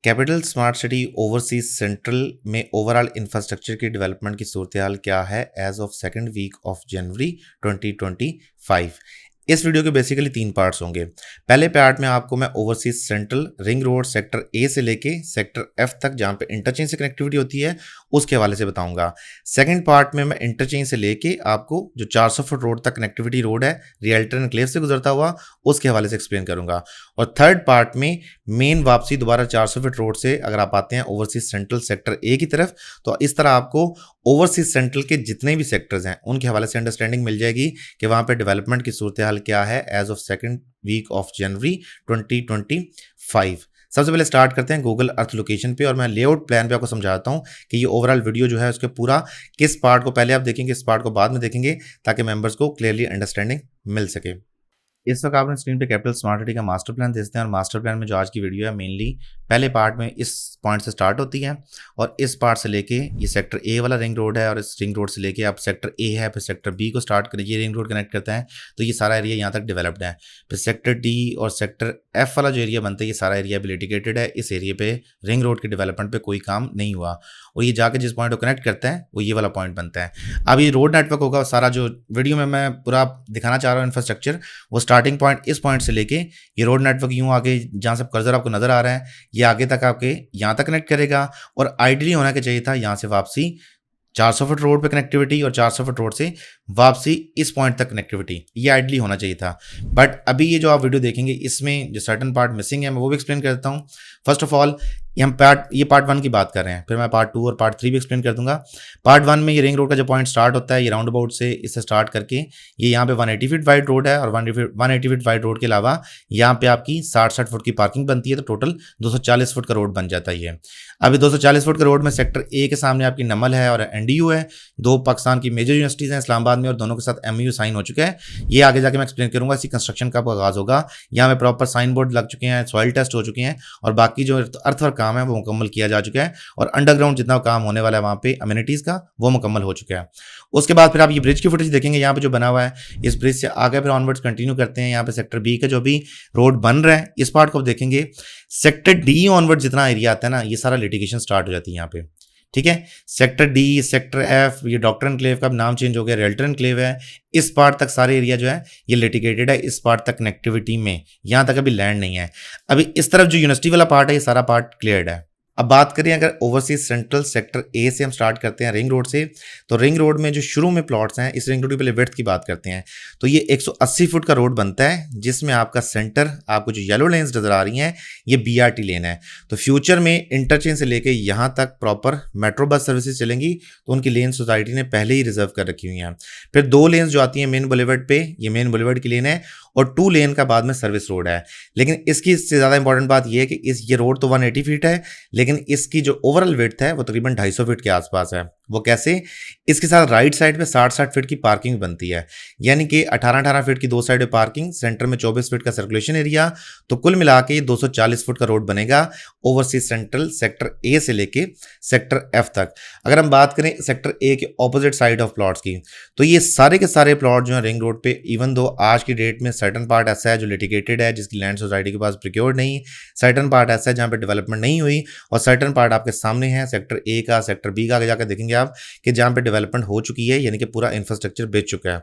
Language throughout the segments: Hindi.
Capital smart city overseas central में ओवरऑल इंफ्रास्ट्रक्चर की डेवलपमेंट की सूरत-ए-हाल क्या है as of second week of January 2025। इस वीडियो के बेसिकली 3 पार्ट्स होंगे। पहले पार्ट में आपको मैं overseas central ring road sector A से लेके सेक्टर एफ तक जहाँ पे इंटरचेंज से कनेक्टिविटी होती है उसके हवाले से बताऊंगा। सेकंड पार्ट में मैं इंटरचेंज से लेके आपको जो 400 फुट रोड तक कनेक्टिविटी रोड है रियल्टर एनक्लेव से गुजरता हुआ उसके हवाले से एक्सप्लेन करूंगा। और थर्ड पार्ट में मेन वापसी दोबारा 400 फीट रोड से अगर आप आते हैं ओवरसीज सेंट्रल सेक्टर ए की तरफ, तो इस तरह आपको ओवरसीज सेंट्रल के जितने भी सेक्टर्स हैं उनके हवाले से अंडरस्टैंडिंग मिल जाएगी कि वहाँ पे डेवलपमेंट की सूरत हाल क्या है as of second week of January 2025। सबसे पहले स्टार्ट करते हैं गूगल अर्थ लोकेशन पे और मैं लेआउट प्लान पे आपको समझाता हूँ कि ये ओवरऑल वीडियो जो है उसके पूरा किस पार्ट को पहले आप देखेंगे, किस पार्ट को बाद में देखेंगे, ताकि मेंबर्स को क्लियरली अंडरस्टैंडिंग मिल सके। इस वक्त आपने स्क्रीन पे कैपिटल स्मार्ट सिटी का मास्टर प्लान देखते हैं और मास्टर प्लान में जो आज की वीडियो है मेनली पहले पार्ट में इस पॉइंट से स्टार्ट होती है और इस पार्ट से लेके ये सेक्टर ए वाला रिंग रोड है और इस रिंग रोड से लेके आप सेक्टर ए है फिर सेक्टर बी को स्टार्ट करिए, ये रिंग रोड कनेक्ट करता है तो ये सारा एरिया यहाँ तक डेवलप्ड है। फिर सेक्टर डी और सेक्टर एफ वाला जो एरिया बनता है ये सारा एरिया भी लिटिगेटेड है। इस एरिया पे रिंग रोड के डेवलपमेंट पे कोई काम नहीं हुआ और ये जाके जिस पॉइंट को कनेक्ट करता है वो ये वाला पॉइंट बनता है। अब ये रोड नेटवर्क होगा सारा जो वीडियो में मैं पूरा दिखाना चाह रहा हूँ इंफ्रास्ट्रक्चर, वो स्टार्टिंग पॉइंट इस पॉइंट से लेके ये रोड नेटवर्क यूं आगे जहां से कर्सर आपको नजर आ रहा है ये आगे तक आपके यहां तक कनेक्ट करेगा और आइडियली होना के चाहिए था यहां से वापसी 400 फुट रोड पे कनेक्टिविटी और 400 फुट रोड से वापसी इस पॉइंट तक कनेक्टिविटी, ये आइडियली होना चाहिए था। बट अभी ये जो आप वीडियो देखेंगे इसमें जो सर्टन पार्ट मिसिंग है मैं वो भी एक्सप्लेन कर देता हूँ। फर्स्ट ऑफ ऑल हम ये पार्ट 1 की बात कर रहे हैं, फिर मैं पार्ट 2 और पार्ट 3 भी एक्सप्लेन कर दूंगा। पार्ट 1 में ये रिंग रोड का जो पॉइंट स्टार्ट होता है ये राउंड अबाउट से इससे स्टार्ट करके ये यहाँ पे 180 फीट वाइड रोड है और 180 फीट वाइड रोड के अलावा यहाँ पे आपकी 60 फुट की पार्किंग बनती है तो टोटल 240 फुट का रोड बन जाता है। ये अभी 240 फुट का रोड में सेक्टर ए के सामने आपकी नमल है और एनडीयू है, 2 पाकिस्तान की मेजर यूनिवर्सिटीज हैं इस्लामाबाद में और दोनों के साथ एमयू साइन हो चुका है। ये आगे जाके मैं एक्सप्लेन करूंगा इसकी कंस्ट्रक्शन कब आगाज होगा। यहाँ पे प्रॉपर साइन बोर्ड लग चुके हैं, सॉइल टेस्ट हो चुके हैं और बाकी जो अर्थवर्क काम है वो मुकम्मल किया जा चुका है और अंडरग्राउंड जितना काम होने वाला है वहाँ पे अम्यूनिटीज का वो मुकम्मल हो चुका है। उसके बाद फिर आप ये ब्रिज की फुटेज देखेंगे यहाँ पे जो बना हुआ है, इस ब्रिज से आगे फिर ऑनवर्ड्स कंटिन्यू करते हैं। यहाँ पे सेक्टर बी का जो भी रोड बन रहा है इस पार्ट को देखेंगे। सेक्टर डी ऑनवर्ड जितना एरिया आता है ना ये सारा लिटिगेशन स्टार्ट हो जाती है यहाँ पे, ठीक है। सेक्टर डी, सेक्टर एफ, ये डॉक्टर एनक्लेव का नाम चेंज हो गया, रियल्टर एनक्लेव है। इस पार्ट तक सारे एरिया जो है ये लिटिगेटेड है। इस पार्ट तक कनेक्टिविटी में यहाँ तक अभी लैंड नहीं है। अभी इस तरफ जो यूनिवर्सिटी वाला पार्ट है ये सारा पार्ट क्लियर्ड है। अब बात करें अगर ओवरसीज सेंट्रल सेक्टर ए से हम स्टार्ट करते हैं रिंग रोड से, तो रिंग रोड में जो शुरू में प्लॉट्स हैं इस रिंग रोड की पहले विड्थ की बात करते हैं तो ये 180 फुट का रोड बनता है जिसमें आपका सेंटर आपको जो येलो लेन्स नजर आ रही हैं ये बीआरटी लेन है। तो फ्यूचर में इंटरचेंज से लेके यहाँ तक प्रॉपर मेट्रो बस सर्विसेज चलेंगी तो उनकी लेन सोसाइटी ने पहले ही रिजर्व कर रखी हुई हैं। फिर 2 लेन्स जो आती हैं मेन बुलेवर्ड पे, ये मेन बुलेवर्ड की लेन है और 2 लेन का बाद में सर्विस रोड है। लेकिन इसकी इससे ज़्यादा इंपॉर्टेंट बात यह है कि ये रोड तो 180 फीट है लेकिन इसकी जो ओवरऑल विड्थ है वो तकरीबन 250 फीट के आसपास है। वो कैसे? इसके साथ राइट साइड पे 60-60 फीट की पार्किंग बनती है, यानी कि 18-18 फीट की 2 साइड पे पार्किंग, सेंटर में 24 फीट का सर्कुलेशन एरिया, तो कुल मिला के 240 फुट का रोड बनेगा ओवरसीज सेंट्रल सेक्टर ए से लेके सेक्टर एफ तक। अगर हम बात करें सेक्टर ए के ऑपोजिट साइड ऑफ प्लॉट्स की तो ये सारे के सारे प्लॉट जो है रिंग रोड पे, इवन दो आज की डेट में सर्टन पार्ट ऐसा है जो लिटिगेटेड है जिसकी लैंड सोसाइटी के पास प्रिक्योर्ड नहीं, सर्टन पार्ट ऐसा है जहाँ पे डेवलपमेंट नहीं हुई और सर्टन पार्ट आपके सामने है सेक्टर ए का, सेक्टर बी का आगे जाकर देखेंगे आप कि जहां पे डेवलपमेंट हो चुकी है यानी कि पूरा इंफ्रास्ट्रक्चर बेच चुका है।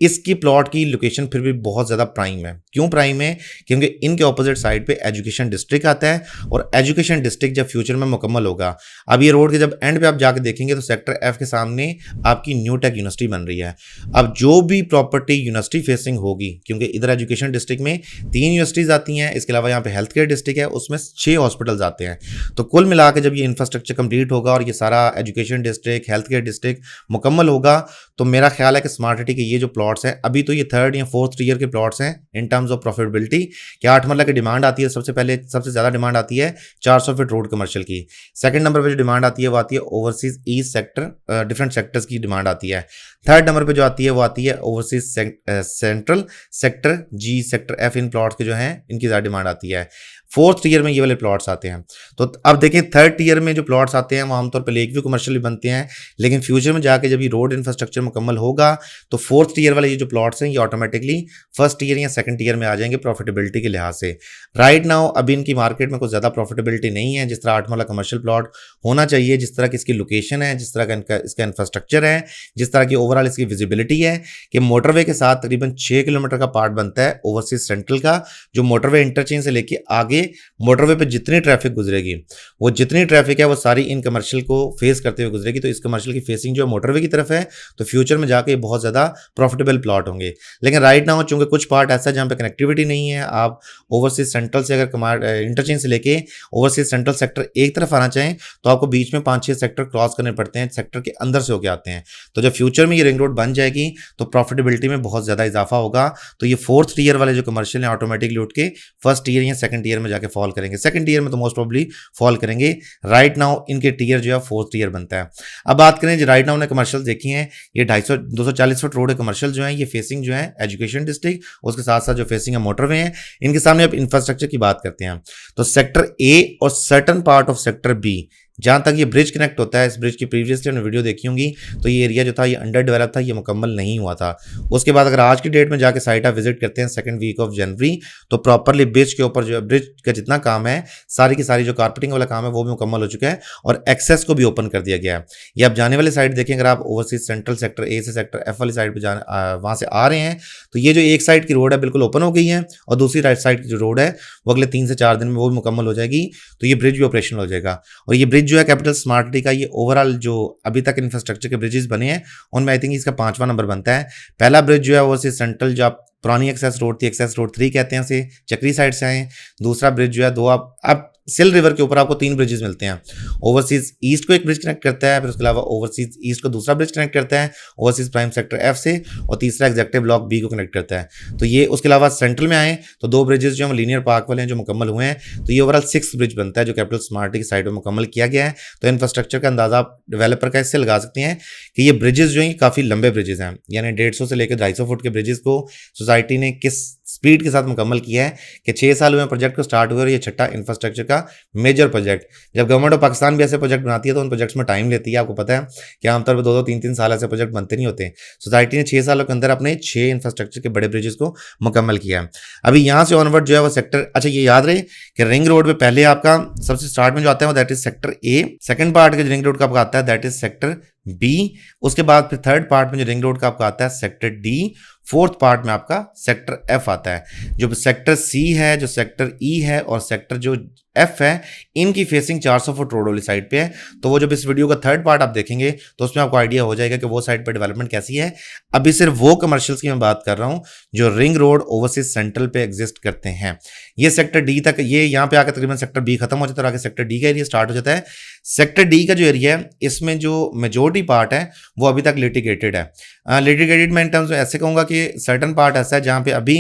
इसकी प्लॉट की लोकेशन फिर भी बहुत ज़्यादा प्राइम है। क्यों प्राइम है? क्योंकि इनके ऑपोजिट साइड पे एजुकेशन डिस्ट्रिक्ट आता है और एजुकेशन डिस्ट्रिक्ट जब फ्यूचर में मुकम्मल होगा, अब ये रोड के जब एंड पे आप जाके देखेंगे तो सेक्टर एफ के सामने आपकी न्यू टेक यूनिवर्सिटी बन रही है। अब जो भी प्रॉपर्टी यूनिवर्सिटी फेसिंग होगी, क्योंकि इधर एजुकेशन डिस्ट्रिक्ट में 3 यूनिवर्सिटीज़ आती हैं, इसके अलावा यहाँ पे हेल्थ केयर डिस्ट्रिक्ट है उसमें 6 हॉस्पिटल्स आते हैं। तो कुल मिला के जब ये इंफ्रास्ट्रक्चर कंप्लीट होगा और ये सारा education district, health care district मुकम्मल होगा तो मेरा ख्याल है कि स्मार्ट सिटी के ये जो प्लॉट्स हैं अभी तो ये 3rd या 4th ईयर के प्लॉट्स हैं इन टर्म्स ऑफ प्रॉफिटेबिलिटी कि 8 मरला की डिमांड आती है। सबसे पहले सबसे ज़्यादा डिमांड आती है 400 फीट रोड कमर्शियल की। सेकंड नंबर पे जो डिमांड आती है वो आती है overseas east sector, different sectors की डिमांड आती है। थर्ड नंबर पे जो आती है वो आती है ओवरसीज सेंट्रल सेक्टर जी, सेक्टर एफ, इन प्लॉट्स के जो हैं इनकी ज़्यादा डिमांड आती है। फोर्थ टीयर में ये वाले प्लॉट्स आते हैं। तो अब देखें थर्ड टीयर में जो प्लॉट्स आते हैं वो आमतौर पर लेक व्यू कमर्शियल बनते हैं, लेकिन फ्यूचर में जाके जब ये रोड इंफ्रास्ट्रक्चर मुकम्मल होगा तो फोर्थ टीयर वाले ये जो प्लॉट्स हैं ये ऑटोमेटिकली फर्स्ट ईयर या सेकंड ईयर में आ जाएंगे प्रॉफिटेबिलिटी के लिहाज से। राइट नाउ अभी इनकी मार्केट में कुछ ज़्यादा प्रॉफिटेबिलिटी नहीं है जिस तरह 8 वाला कमर्शियल प्लॉट होना चाहिए, जिस तरह की इसकी लोकेशन है, जिस तरह का इसका इंफ्रास्ट्रक्चर है, जिस तरह की ओवरऑल इसकी विजिबिलिटी है कि मोटरवे के साथ तकरीबन 6 किलोमीटर का पार्ट बनता है ओवरसीज सेंट्रल का, जो मोटरवे इंटरचेंज से लेके आगे मोटरवे पे जितनी ट्रैफिक गुजरेगी वो जितनी ट्रैफिक है वो सारी इन कमर्शियल को फेस करते हुए गुजरेगी। तो इस कमर्शियल की फेसिंग जो है मोटरवे की तरफ है, तो फ्यूचर में जाके बहुत ज़्यादा प्रॉफिटेबल प्लॉट होंगे। लेकिन राइट नाउ चूंकि कुछ पार्ट ऐसा है जहाँ पे कनेक्टिविटी नहीं है, आप ओवरसीज सेंट्रल से अगर इंटरचेंज से लेके ओवरसीज सेंट्रल सेक्टर एक तरफ आना चाहें तो आपको बीच में 5-6 सेक्टर क्रॉस करने पड़ते हैं, सेक्टर के अंदर से होके आते हैं। तो जब फ्यूचर में ये रिंग रोड बन जाएगी तो प्रॉफिटेबिलिटी में बहुत ज़्यादा इजाफा होगा। तो ये फोर्थ ईयर वाले जो कमर्शियल हैं ऑटोमेटिकली उठ के फर्स्ट ईयर या सेकंड ईयर में जाके फॉल करेंगे, सेकंड ईयर में तो मोस्ट प्रोबेबली फॉल करेंगे। राइट नाउ इनके टीयर जो है फोर्थ ईयर बनता है। अब बात करें जो राइट नाउ ने कमर्शियल देखी हैं, ये 240 फुट रोड कमर्शियल जो है ये फेसिंग जो है एजुकेशन डिस्ट्रिक्ट, उसके साथ साथ जो फेसिंग है मोटरवे हैं, इनके सामने अब इंफ्रास्ट्रक्चर की बात करते हैं। तो सेक्टर ए और certain part of sector B जहाँ तक ये ब्रिज कनेक्ट होता है, इस ब्रिज की प्रीवियसली हमने वीडियो देखी होंगी, तो ये एरिया जो था ये अंडर डेवलप था, ये मुकम्मल नहीं हुआ था। उसके बाद अगर आज की डेट में जाके साइट आप विजिट करते हैं सेकंड वीक ऑफ जनवरी, तो प्रॉपरली ब्रिज के ऊपर जो ब्रिज का जितना काम है सारी की सारी जो कारपेटिंग वाला काम है वो भी मुकम्मल हो चुका है और एक्सेस को भी ओपन कर दिया गया है। ये आप जाने वाली साइड देखें, अगर आप ओवरसीज सेंट्रल सेक्टर ए से सेक्टर एफ वाली साइड पर वहाँ से आ रहे हैं तो ये जो एक साइड की रोड है बिल्कुल ओपन हो गई है और दूसरी राइट साइड की जो रोड है वो अगले 3 से 4 दिन में वो भी मुकम्मल हो जाएगी। तो ये ब्रिज भी ऑपरेशनल हो जाएगा और ये ब्रिज जो है कैपिटल स्मार्ट का ये ओवरऑल जो अभी तक इंफ्रास्ट्रक्चर के ब्रिजेस बने हैं उनमें आई थिंक इसका 5वां नंबर बनता है। पहला ब्रिज जो है वो सेंट्रल जो पुरानी एक्सेस रोड थी, एक्सेस रोड 3 कहते हैं, से चक्री साइड से आए। दूसरा ब्रिज जो है दो अब सिल रिवर के ऊपर आपको 3 ब्रिजेस मिलते हैं। ओवरसीज ईस्ट को एक ब्रिज कनेक्ट करता है, फिर उसके अलावा ओवरसीज ईस्ट को दूसरा ब्रिज कनेक्ट करता है ओवरसीज प्राइम सेक्टर एफ से, और तीसरा एग्जेक्टिव ब्लॉक बी को कनेक्ट करता है। तो ये उसके अलावा सेंट्रल में आए तो 2 ब्रिजेस जो हैं लीनियर पार्क वाले हैं जो मुकम्मल हुए हैं। तो ये ओवरऑल 6 ब्रिज बनता है जो कैपिटल स्मार्ट की साइड में मुकम्मल किया गया है। तो इंफ्रास्ट्रक्चर का अंदाजा आप डेवलपर का इससे लगा सकते हैं कि ये ब्रिजेस जो हैं काफ़ी लंबे ब्रिजेस हैं, यानी 150 से लेकर 250 फुट के ब्रिजेस को सोसाइटी ने किस स्पीड के साथ मुकम्मल किया है कि 6 साल हुए प्रोजेक्ट को स्टार्ट हुए और ये छठा इंफ्रास्ट्रक्चर का मेजर प्रोजेक्ट। जब गवर्नमेंट ऑफ पाकिस्तान भी ऐसे प्रोजेक्ट बनाती है तो उन प्रोजेक्ट्स में टाइम लेती है, आपको पता है कि आमतौर पर 2-2, 3-3 साल ऐसे प्रोजेक्ट बनते नहीं होते। सोसाइटी ने 6 सालों के अंदर अपने 6 इंफ्रास्ट्रक्चर के बड़े ब्रिजेस को मुकम्मल किया है। अभी यहाँ से ऑनवर्ड जो है वो सेक्टर, अच्छा ये याद रहे कि रिंग रोड में पहले आपका सबसे स्टार्ट में जो आता है वो that is sector A, second part के जो रिंग रोड का आपका आता है दैट इज सेक्टर बी, उसके बाद फिर थर्ड पार्ट में जो रिंग रोड का आपका आता है सेक्टर डी, फोर्थ पार्ट में आपका सेक्टर एफ आता है। जो सेक्टर सी है, जो सेक्टर ई है और सेक्टर जो एफ है, इनकी फेसिंग 400 फुट रोड वाली साइड पे है। तो वो जब इस वीडियो का थर्ड पार्ट आप देखेंगे तो उसमें आपको आइडिया हो जाएगा कि वो साइड पे डेवलपमेंट कैसी है। अभी सिर्फ वो कमर्शियल्स की मैं बात कर रहा हूँ जो रिंग रोड ओवरसीज सेंट्रल पे एग्जिस्ट करते हैं। ये सेक्टर डी तक, ये यहाँ पे आकर तकरीबन सेक्टर बी खत्म हो जाता है और आगे सेक्टर डी का एरिया स्टार्ट हो जाता है। सेक्टर डी का जो एरिया है इसमें जो मेजोरिटी पार्ट है वो अभी तक लिटिगेटेड है। लिटिगेटेड मैं इन टर्म्स में ऐसे कहूँगा कि सर्टन पार्ट ऐसा है जहाँ पे अभी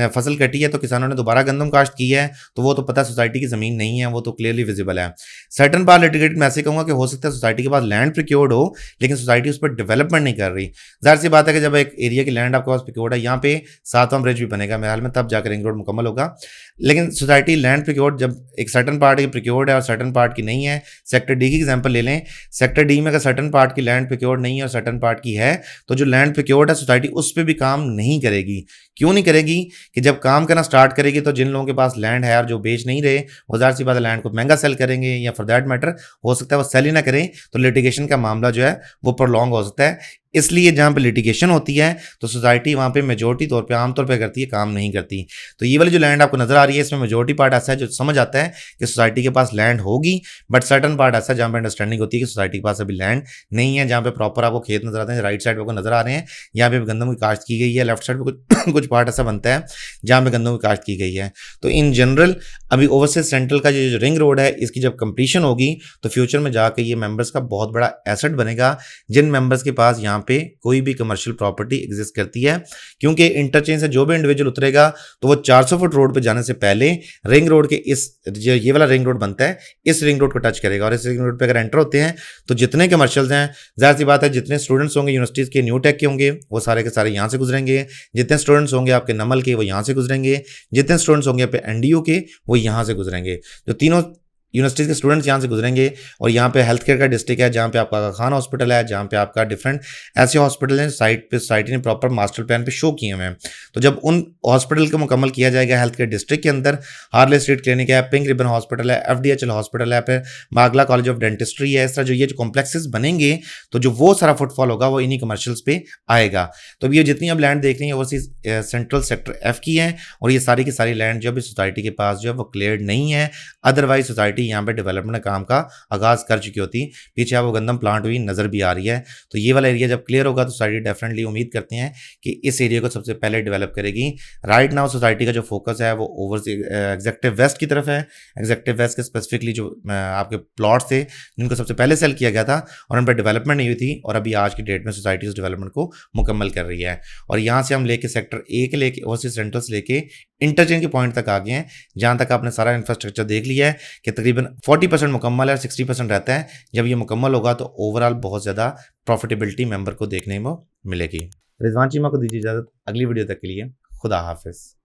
फसल कटी है तो किसानों ने दोबारा गंदम काश्त की है, तो वो तो पता सोसाइटी की ज़मीन नहीं है, वो तो क्लियरली विजिबल है। सर्टन पार्ट लिटिगेटेड मैं ऐसे कहूँगा कि हो सकता है सोसाइटी के पास लैंड प्रिक्योर्ड हो लेकिन सोसाइटी उस पर डेवलपमेंट नहीं कर रही। जाहिर सी बात है कि जब एक एरिया की लैंड आपके पास प्रिक्योर्ड है, यहाँ पे 7वां ब्रिज भी बनेगा मेरे हाल में, तब जाकर रिंग रोड मुकम्मल होगा। लेकिन सोसाइटी लैंड प्रिक्योर्ड, जब एक सर्टन पार्ट की प्रिक्योर्ड है और सर्टन पार्ट की नहीं है, सेक्टर डी की एग्जांपल ले लें, सेक्टर डी में अगर सर्टन पार्ट की लैंड प्रिक्योर्ड नहीं है और सर्टन पार्ट की है तो जो लैंड प्रिक्योर्ड है सोसाइटी उस पर भी काम नहीं करेगी। क्यों नहीं करेगी कि जब काम करना स्टार्ट करेगी तो जिन लोगों के पास लैंड है और जो बेच नहीं रहे वो ज़ाहिर सी बात है लैंड को महंगा सेल करेंगे, या फॉर दैट मैटर हो सकता है वो सेल ही ना करें तो लिटिगेशन का मामला जो है वो प्रोलॉन्ग हो सकता है। इसलिए जहाँ पे लिटिगेशन होती है तो सोसाइटी वहाँ पे मेजोरिटी तौर पे आमतौर पे करती है, काम नहीं करती। तो ये वाली जो लैंड आपको नजर आ रही है इसमें मेजोरिटी पार्ट ऐसा है जो समझ आता है कि सोसाइटी के पास लैंड होगी, बट सर्टन पार्ट ऐसा है जहाँ पे अंडरस्टैंडिंग होती है कि सोसाइटी के पास अभी लैंड नहीं है। जहाँ पे प्रॉपर आपको खेत नजर आते हैं, राइट साइड पे आपको नजर आ रहे हैं, यहाँ पे गंदम की काश्त की गई है, लेफ्ट साइड पे कुछ पार्ट ऐसा बनता है जहाँ पे गंदम की काश्त की गई है। तो इन जनरल अभी ओवरसीज सेंट्रल का जो रिंग रोड है इसकी जब कंप्लीशन होगी तो फ्यूचर में जाकर ये मेंबर्स का बहुत बड़ा एसेट बनेगा। जिन मेंबर्स के पास यहाँ यहाँ पे कोई भी कमर्शियल प्रॉपर्टी एग्जिस्ट करती है, क्योंकि इंटरचेंज से जो भी इंडिविजुअल उतरेगा तो वो 400 फुट रोड पे जाने से पहले रिंग रोड के इस जो ये वाला रिंग रोड बनता है इस रिंग रोड को टच करेगा। और इस रिंग रोड पे अगर एंटर होते हैं तो जितने कमर्शियल्स हैं, जाहिर सी बात है जितने स्टूडेंट्स होंगे यूनिवर्सिटीज़ के न्यू टेक के होंगे वो सारे के सारे यहाँ से गुजरेंगे, जितने स्टूडेंट्स होंगे आपके नमल के वो यहाँ से गुजरेंगे, जितने स्टूडेंट्स होंगे आपके एनडीयू के वो यहाँ से गुजरेंगे। जो तीनों यूनिवर्सिटीज़ के स्टूडेंट्स यहाँ से गुजरेंगे। और यहाँ पे हेल्थ केयर का डिस्ट्रिक्ट है, जहाँ पे आपका आगा खान हॉस्पिटल है, जहाँ पे आपका डिफरेंट ऐसे हॉस्पिटल हैं साइट पे सोसाइटी ने प्रॉपर मास्टर प्लान पे शो किए हुए हैं। तो जब उन हॉस्पिटल को मुकम्मल किया जाएगा हेल्थ केयर डिस्ट्रिक्ट के अंदर, हार्ले स्ट्रीट क्लिनिक है, पिंक रिबन हॉस्पिटल है, FDHL हॉस्पिटल है, फिर बागला कॉलेज ऑफ डेंटिस्ट्री है, इस तरह जो ये जो कॉम्प्लेक्सेस बनेंगे तो जो वो सारा फुटफॉल होगा वो इन्हीं कमर्शियल्स पे आएगा। तो अब ये जितनी अब लैंड देख रही है ओवरसीज सेंट्रल सेक्टर F की है, और ये सारी की सारी लैंड जो अभी सोसाइटी के पास जो है वो क्लियर नहीं है, अदरवाइज सोसाइटी यहाँ पे डेवलपमेंट काम का आगाज कर चुकी होती। पीछे आपको गंदम प्लांट हुई नजर भी आ रही है। तो ये वाला एरिया जब क्लियर होगा तो सोसाइटी डेफिनेटली उम्मीद करते हैं कि इस एरिया को सबसे पहले डेवलप करेगी। राइट नाउ सोसाइटी का जो फोकस है वो ओवर एग्जेक्टिव वेस्ट की तरफ है। एग्जेक्टिव वेस्ट के स्पेसिफिकली जो आपके प्लॉट थे जिनको सबसे पहले सेल किया गया था और उन पर डेवलपमेंट नहीं हुई थी, और अभी आज की डेट में सोसाइटी उस डेवलपमेंट को मुकम्मल कर रही है। और यहाँ से हम लेके सेक्टर A के लेके ओवरसीज सेंट्रल से लेके इंटरचेंज के पॉइंट तक आ गए हैं, जहाँ तक आपने सारा इंफ्रास्ट्रक्चर देख लिया है कि तकरीबन 40% मुकम्मल है, 60% रहता है। जब ये मुकम्मल होगा तो ओवरऑल बहुत ज़्यादा प्रॉफिटेबिलिटी मेंबर को देखने को मिलेगी। रिजवान चीमा को दीजिए इजाज़त, अगली वीडियो तक के लिए खुदा हाफिज़।